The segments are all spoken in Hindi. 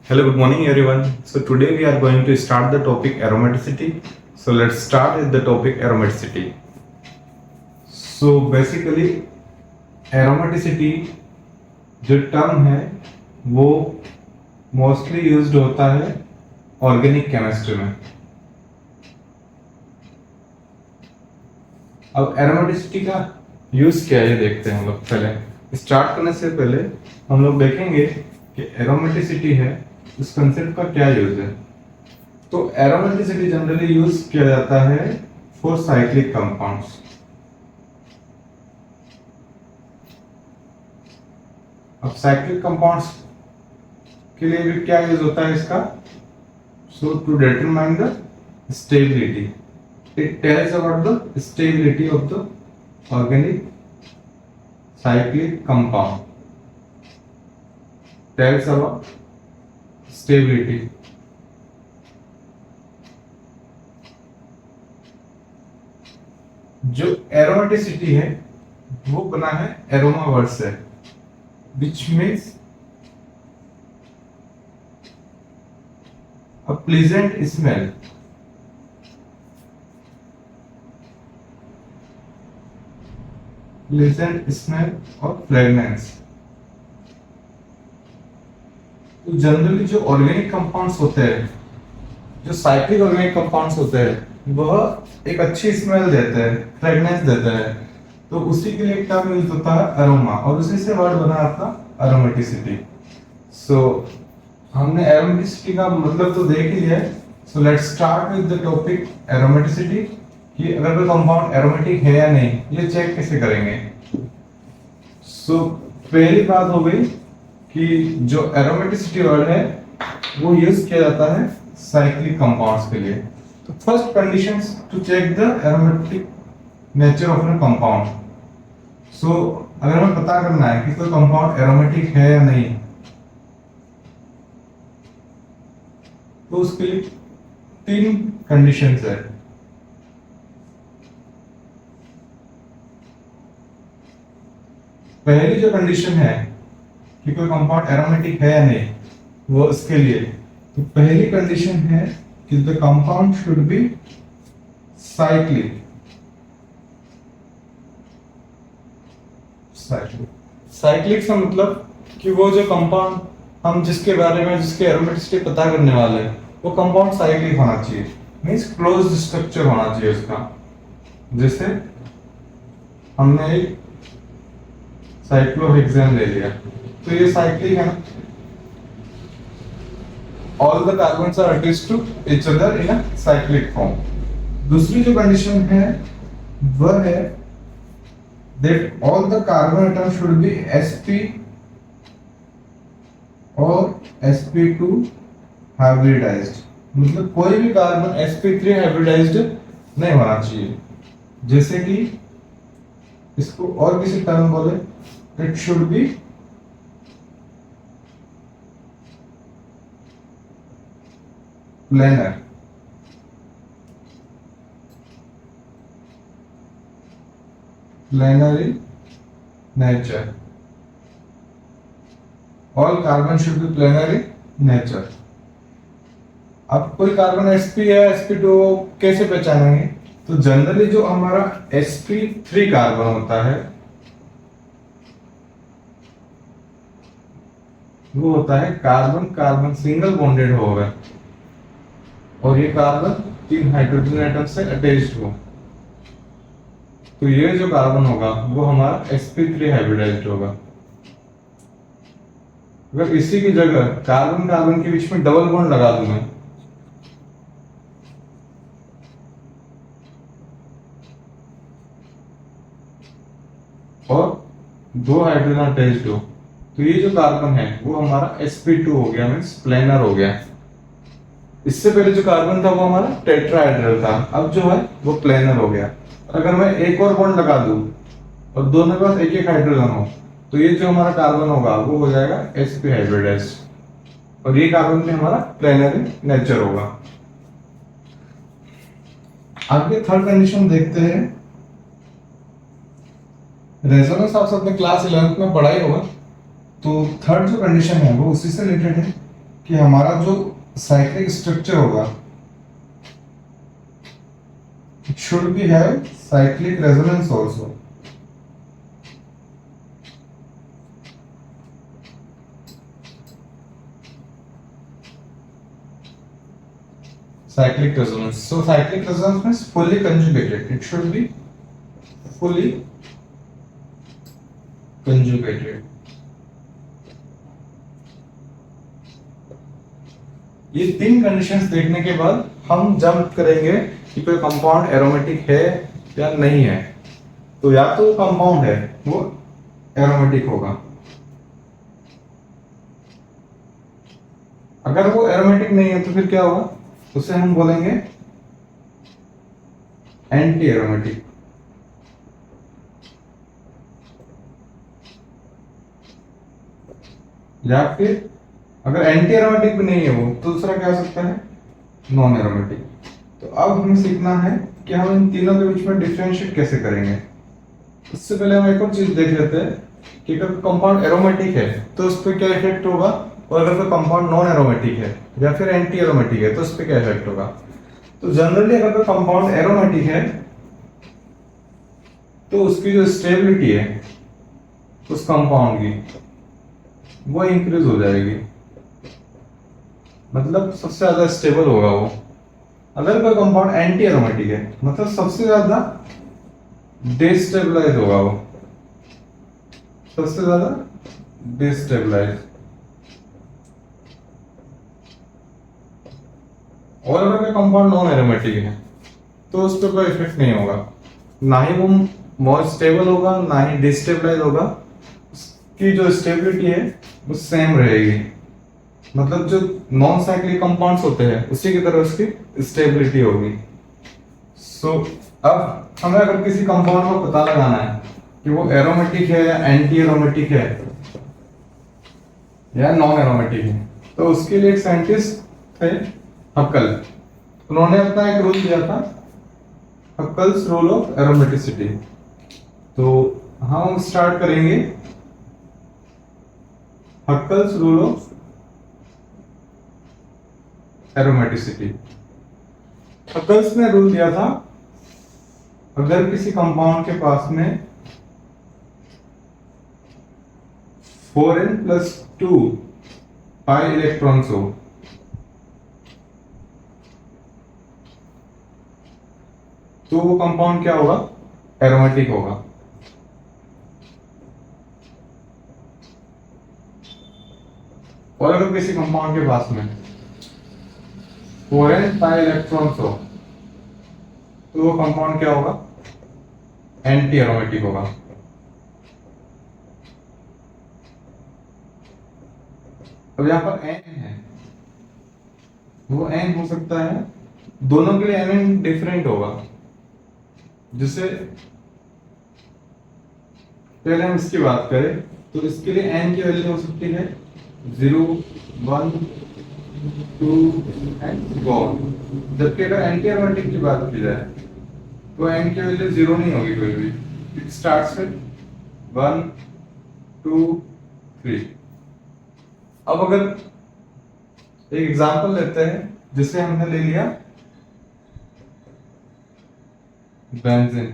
Hello, good morning everyone. So today we are going to start the topic aromaticity. So let's start with the topic aromaticity. So basically aromaticity जो टर्म है वो मोस्टली यूज्ड होता है ऑर्गेनिक केमिस्ट्री में। अब एरोमेटिसिटी का यूज क्या है ये देखते हैं हम लोग। पहले स्टार्ट करने से पहले हम लोग देखेंगे कि एरोमेटिसिटी है इस कंसेप्ट का क्या यूज है। तो एरोमेटिसिटी जनरली यूज किया जाता है फॉर साइक्लिक कंपाउंड्स। अब साइक्लिक कंपाउंड्स के लिए भी क्या यूज होता है इसका। So to determine the stability, it tells about the stability of the organic cyclic compound, tells about stability. जो एरोमेटिसिटी है वो बना है एरोमा वर्ड से, which means a pleasant smell. Pleasant smell और फ्रेगनेंस। तो जनरली जो ऑर्गेनिक कंपाउंड्स होते हैं, जो साइक्लिक ऑर्गेनिक कंपाउंड्स होते हैं, वह एक अच्छी स्मेल देते हैं, फ्रेगनेंस देते हैं। तो उसी के लिए एक टर्म यूज होता है अरोमा, और उसी से वर्ड बना आपका एरोमेटिसिटी। सो हमने एरोमेटिसिटी का मतलब तो देख ही लिया है। So let's start with the topic aromaticity, कि अगर कोई कंपाउंड एरोमेटिक है या नहीं ये चेक कैसे करेंगे। सो पहली बात हो गई कि जो एरोमेटिसिटी वर्ड है वो यूज किया जाता है साइक्लिक कंपाउंड्स के लिए। तो first conditions to check the aromatic nature of a compound. So अगर हमें पता करना है कि कोई कंपाउंड एरोमेटिक है या नहीं, तो उसके लिए तीन कंडीशंस है। पहली जो कंडीशन है कि कोई कंपाउंड एरोमेटिक है या नहीं, वो उसके लिए तो पहली कंडीशन है कि the compound should be cyclic. Cyclic से मतलब कि वो जो कंपाउंड हम जिसके बारे में जिसके एरोमेटिसिटी पता करने वाले हैं वो कंपाउंड साइक्लिक होना चाहिए, मींस क्लोज्ड स्ट्रक्चर होना चाहिए उसका। जैसे हमने एक साइक्लोहेक्सेन ले लिया तो ये साइक्लिक है ना, all the carbons are attached to each other in a cyclic form. दूसरी जो कंडीशन है वह है that all the carbon atom should be sp और sp2 हाइब्रिडाइज्ड, मतलब कोई भी कार्बन sp3 हाइब्रिडाइज्ड नहीं होना चाहिए। जैसे कि इसको और किसी टर्म बोले, it should be planar। planar in nature, all carbon should be planar in nature। अब कोई कार्बन sp है sp2 कैसे पहचानेंगे। तो जनरली जो हमारा sp3 कार्बन होता है वो होता है कार्बन कार्बन सिंगल बॉन्डेड होगा और ये कार्बन तीन हाइड्रोजन एटम से अटैच्ड हो। तो ये जो कार्बन होगा वो हमारा sp3 हाइब्रिडाइज्ड होगा। अगर इसी की जगह कार्बन कार्बन के बीच में डबल बॉन्ड लगा दूं मैं, और दो हाइड्रोजन अटैच्ड हो, तो ये जो कार्बन है वो हमारा sp2 हो गया, मींस प्लेनर हो गया। इससे पहले जो कार्बन था वो हमारा टेट्राहेड्रल था, अब जो है वो प्लेनर हो गया। अगर मैं एक और बॉन्ड लगा दूं और दोनों के पास एक एक हाइड्रोजन हो, तो ये जो हमारा कार्बन होगा वो हो जाएगा sp हाइब्रिडाइज्ड, और ये कार्बन भी हमारा प्लेनर इन नेचर होगा। आगे थर्ड कंडीशन देखते हैं। रेजोनेंस आप अपने क्लास 11th में पढ़ा ही होगा। तो थर्ड जो कंडीशन है वो उसी से रिलेटेड है कि हमारा जो साइक्लिक स्ट्रक्चर होगा it should be have cyclic resonance also. Cyclic resonance. So cyclic resonance means fully conjugated. It should be fully conjugated. ये 3 कंडीशंस देखने के बाद हम जंप करेंगे कि कोई कंपाउंड एरोमेटिक है या नहीं है। तो या तो कंपाउंड है वो एरोमेटिक होगा, अगर वो एरोमेटिक नहीं है तो फिर क्या होगा, उसे हम बोलेंगे एंटी एरोमेटिक। या फिर अगर एंटी एरोमेटिक भी नहीं है वो, तो दूसरा क्या हो सकता है, नॉन एरोमेटिक। तो अब हमें सीखना है कि हम इन तीनों के बीच में डिफरेंशिएट कैसे करेंगे। इससे पहले हम एक और चीज देख लेते हैं कि अगर कंपाउंड एरोमेटिक है तो उस पर क्या इफेक्ट होगा, और अगर कोई कंपाउंड नॉन एरोमेटिक है या फिर एंटी एरोमेटिक है तो उस पर क्या इफेक्ट होगा। तो जनरली अगर कोई कंपाउंड एरोमेटिक है तो उसकी जो स्टेबिलिटी है उस कंपाउंड की वो इंक्रीज हो जाएगी, मतलब सबसे ज्यादा स्टेबल होगा वो। अगर कोई कंपाउंड एंटी एरोमेटिक है मतलब सबसे ज्यादा डिस्टेबलाइज होगा वो, सबसे ज्यादा डिस्टेबलाइज। और अगर कोई कंपाउंड नॉन एरोमेटिक है तो उस पर कोई इफेक्ट नहीं होगा, ना ही वो मोर स्टेबल होगा ना ही डिस्टेबलाइज होगा, उसकी जो स्टेबिलिटी है वो सेम रहेगी। मतलब जो नॉन साइक्लिक कंपाउंड्स होते हैं उसी की तरह उसकी स्टेबिलिटी होगी। सो अब हमें अगर किसी कंपाउंड को पता लगाना है कि वो एरोमेटिक है या एंटी एरोमेटिक है या नॉन एरोमेटिक है, तो उसके लिए एक साइंटिस्ट थे हक्कल, उन्होंने अपना एक रूल दिया था, हक्कल्स रूल ऑफ एरोमेटिसिटी। तो हम स्टार्ट करेंगे Huckel's rule of aromaticity. Hückel's ने रूल दिया था, अगर किसी कंपाउंड के पास में 4n+2 पाई इलेक्ट्रॉन्स हो तो वो कंपाउंड क्या होगा, एरोमेटिक होगा। और अगर किसी कंपाउंड के पास में 4n पाई इलेक्ट्रॉन्स हो तो वो कंपाउंड क्या होगा, एंटी एरोमेटिक होगा। अब यहां पर n है, वो n हो सकता है, दोनों के लिए n डिफरेंट होगा। जैसे पहले हम इसकी बात करें तो इसके लिए n की वैल्यू हो सकती है 0, 1, 2 एंड गो ऑन। जबकि अगर एंटी एरोमेटिक की बात की जाए तो n की वैल्यू 0 नहीं होगी कोई भी, इट स्टार्ट्स विद 1, 2, 3। अब अगर एक एग्जांपल लेते हैं, जिसे हमने ले लिया बेंजीन।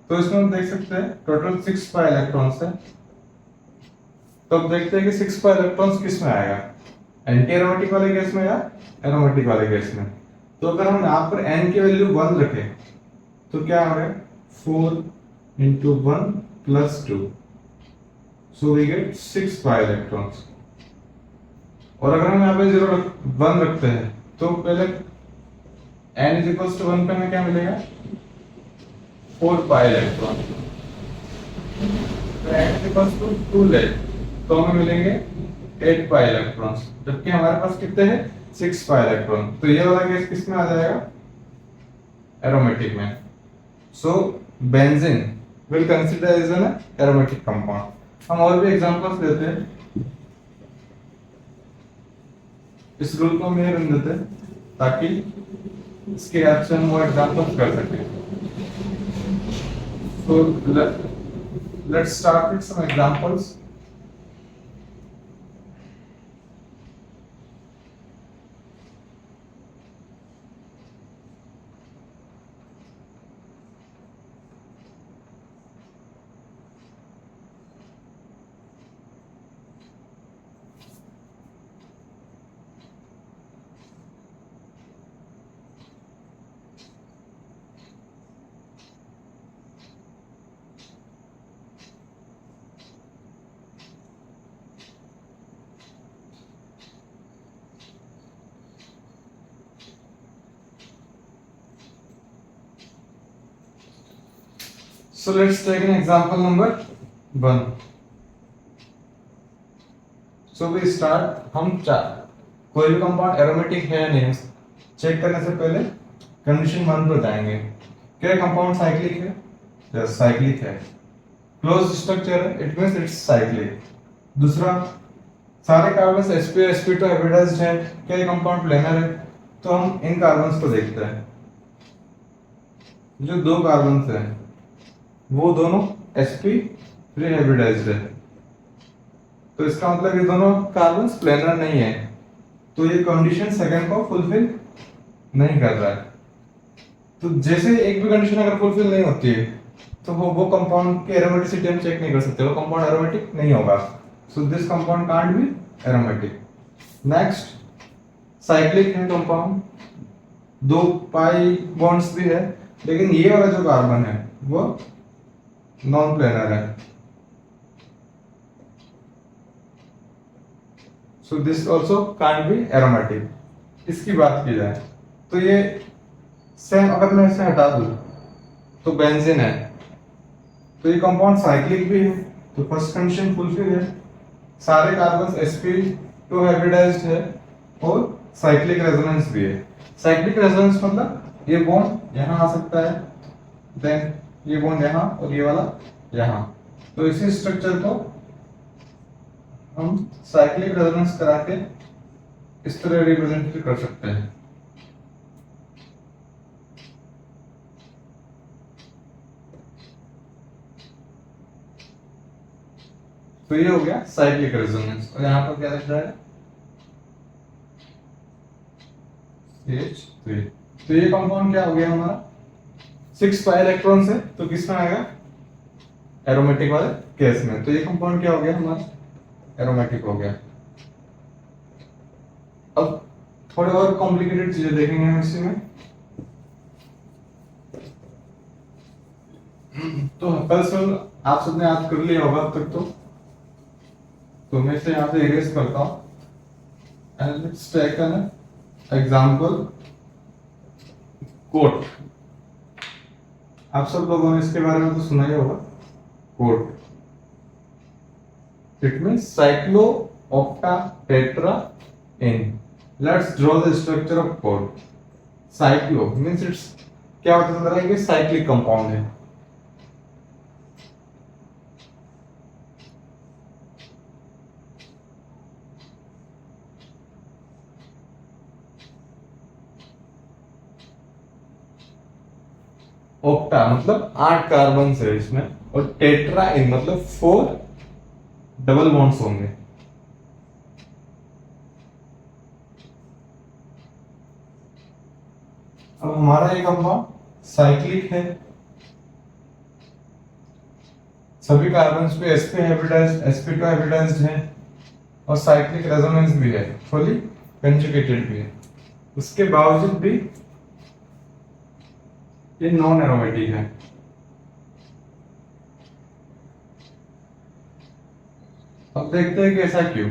तो इसमें हम देख सकते हैं टोटल 6 पाई इलेक्ट्रॉन्स है। तो अब देखते हैं कि 6 पाई इलेक्ट्रॉन्स किस में आएगा, एंटी एरोमेटिक वाले केस में या एरोमेटिक वाले केस में। तो अगर हम यहाँ पर n की वैल्यू 1 रखें तो क्या आ रहा है, 4 into 1 plus 2, so we get 6 pi electrons। और अगर हम यहाँ पे 1 रखते हैं तो पहले n is equals to 1 पे हमें क्या मिलेगा, 4 pi इलेक्ट्रॉन। तो n is equals to 2 ले तो हमें मिलेंगे 8 pi इलेक्ट्रॉन्स, जबकि हमारे पास कितने हैं, 6 pi इलेक्ट्रॉन। तो ये वाला केस किस में आ जाएगा, एरोमेटिक में। सो benzene will consider as an aromatic compound। हम और भी एग्जांपल्स लेते हैं, इस रूल को हम रन देते हैं ताकि इसके हेल्प से हम वो एग्जांपल्स कर सकें। तो Let's start with some examples. So let's take an example number 1. So we start, हम कोई भी कंपाउंड एरोमेटिक है या नहीं चेक करने से पहले कंडीशन 1 पर जाएंगे। क्या कंपाउंड साइक्लिक है? यस, साइक्लिक है। क्लोज स्ट्रक्चर है, इट मींस इट्स साइक्लिक। दूसरा, सारे कार्बन्स sp sp2 हाइब्रिडाइज्ड है। क्या ये कंपाउंड प्लेनर है? तो हम इन कार्बन्स को देखते हैं। जो दो कार्बन्स हैं वो दोनों sp3 हाइब्रिडाइज्ड है, तो इसका मतलब ये दोनों कार्बन्स प्लेनर नहीं है, तो ये कंडीशन सेकंड को फुलफिल नहीं कर रहा है। तो जैसे एक भी कंडीशन अगर फुलफिल नहीं होती है तो वो कंपाउंड की एरोमेटिसिटी हम चेक नहीं कर सकते, वो कंपाउंड एरोमेटिक नहीं होगा। So this compound can't be aromatic. Next, cyclic है कंपाउंड, दो पाई बॉन्ड्स भी है, लेकिन ये वाला जो कार्बन है वो नॉन प्लेनर है। So this also can't be aromatic. इसकी बात की जाए तो ये सेम, अगर मैं इसे हटा दूं तो बेंजीन है, तो ये कंपाउंड साइक्लिक भी है, तो फर्स्ट कंडीशन फुलफिल है। सारे कार्बन्स sp2 हाइब्रिडाइज्ड है और साइक्लिक रेजोनेंस भी है। साइक्लिक रेजोनेंस मतलब ये बॉन्ड यहाँ आ सकता है, देन ये बॉन्ड यहाँ और ये वाला यहाँ, तो इसी स्ट्रक्चर को हम साइक्लिक रेजोनेंस करा के इस तरह रिप्रेजेंट कर सकते हैं। तो ये हो गया साइक्लिक रेजोनेंस, और यहाँ पर क्या लिख रहा है? CH3। तो ये कंपाउंड क्या हो गया हमारा? 6 पाई इलेक्ट्रॉन से, तो किसमें आएगा? एरोमेटिक वाले केस में। तो ये कंपाउंड क्या हो गया हमारा? एरोमेटिक हो गया। अब थोड़े और कॉम्प्लिकेटेड चीजें देखेंगे हम इसी में। तो कल आप सबने याद कर लिया होगा अब तक, तो मैं इसे यहाँ से इरेज करता हूँ। And let's take an example cot. आप सब लोगों ने इसके बारे में तो सुना ही होगा, cot. It means cyclooctatetraene. Let's draw the structure of cot. Cyclo means it's, क्या होता है कि साइक्लिक कंपाउंड है। ऑक्टा मतलब 8 कार्बन है इसमें, और टेट्रा इन मतलब 4 डबल बॉन्ड्स होंगे। अब हमारा ये कंपाउंड साइक्लिक है, सभी कार्बन्स पे sp हाइब्रिडाइज्ड sp2 हाइब्रिडाइज्ड है, और साइक्लिक रेजोनेंस भी है, फुली कंजुगेटेड भी है। उसके बावजूद भी ये नॉन एरोमेटिक है। अब देखते हैं कि ऐसा क्यों।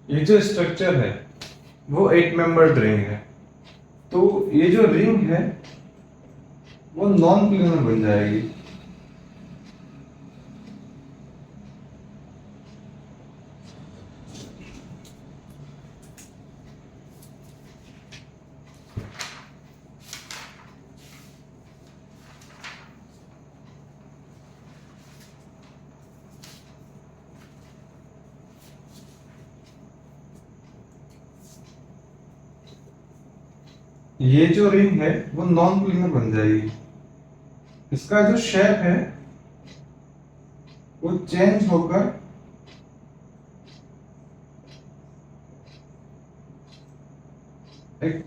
ये जो स्ट्रक्चर है वो 8 मेंबर्ड रिंग है, तो ये जो रिंग है वो नॉन प्लेनर बन जाएगी। ये जो रिंग है वो नॉन प्लेनर बन जाएगी। इसका जो शेप है वो चेंज होकर एक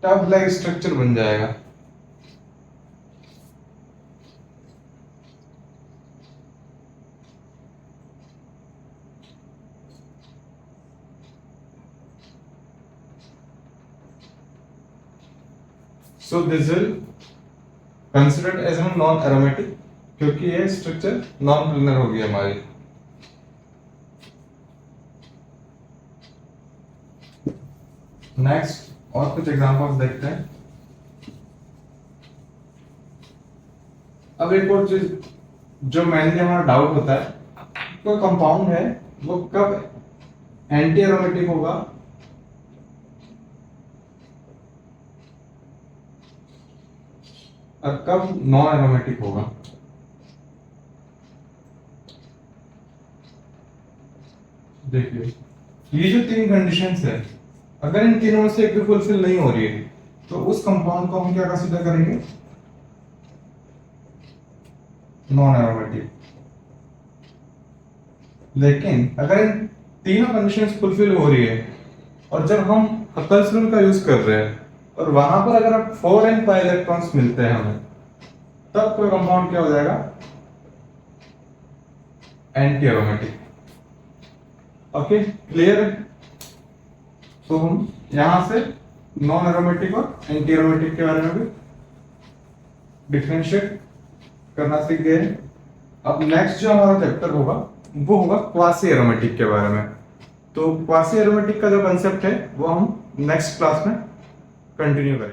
टब लाइक स्ट्रक्चर बन जाएगा। So this will considered as an non aromatic, क्योंकि ये स्ट्रक्चर नॉन प्लेनर होगी हमारी। नेक्स्ट और कुछ एग्जांपल्स देखते हैं। अब एक और चीज जो मेनली हमारा डाउट होता है, तो कंपाउंड है वो कब एंटी एरोमेटिक होगा और कब नॉन एरोमेटिक होगा। देखिए ये जो तीन कंडीशंस है, अगर इन तीनों में से एक भी फुलफिल नहीं हो रही है तो उस कंपाउंड को हम क्या कंसीडर करेंगे, नॉन एरोमेटिक। लेकिन अगर इन तीनों कंडीशंस फुलफिल हो रही है और जब हम हकल्स रूल का यूज कर रहे हैं और वहां पर अगर 4n पाई इलेक्ट्रॉन्स मिलते हैं हमें, तब कोई कंपाउंड क्या हो जाएगा, एंटी एरोमेटिक। ओके क्लियर है। तो हम यहां से नॉन एरोमेटिक और एंटी एरोमेटिक के बारे में भी डिफरेंशिएट करना सीख गए हैं। अब नेक्स्ट जो हमारा चैप्टर होगा वो होगा क्वासी एरोमेटिक के बारे में। तो क्वासी एरोमेटिक का जो कंसेप्ट है वो हम नेक्स्ट क्लास में कंटिन्यू करेंगे।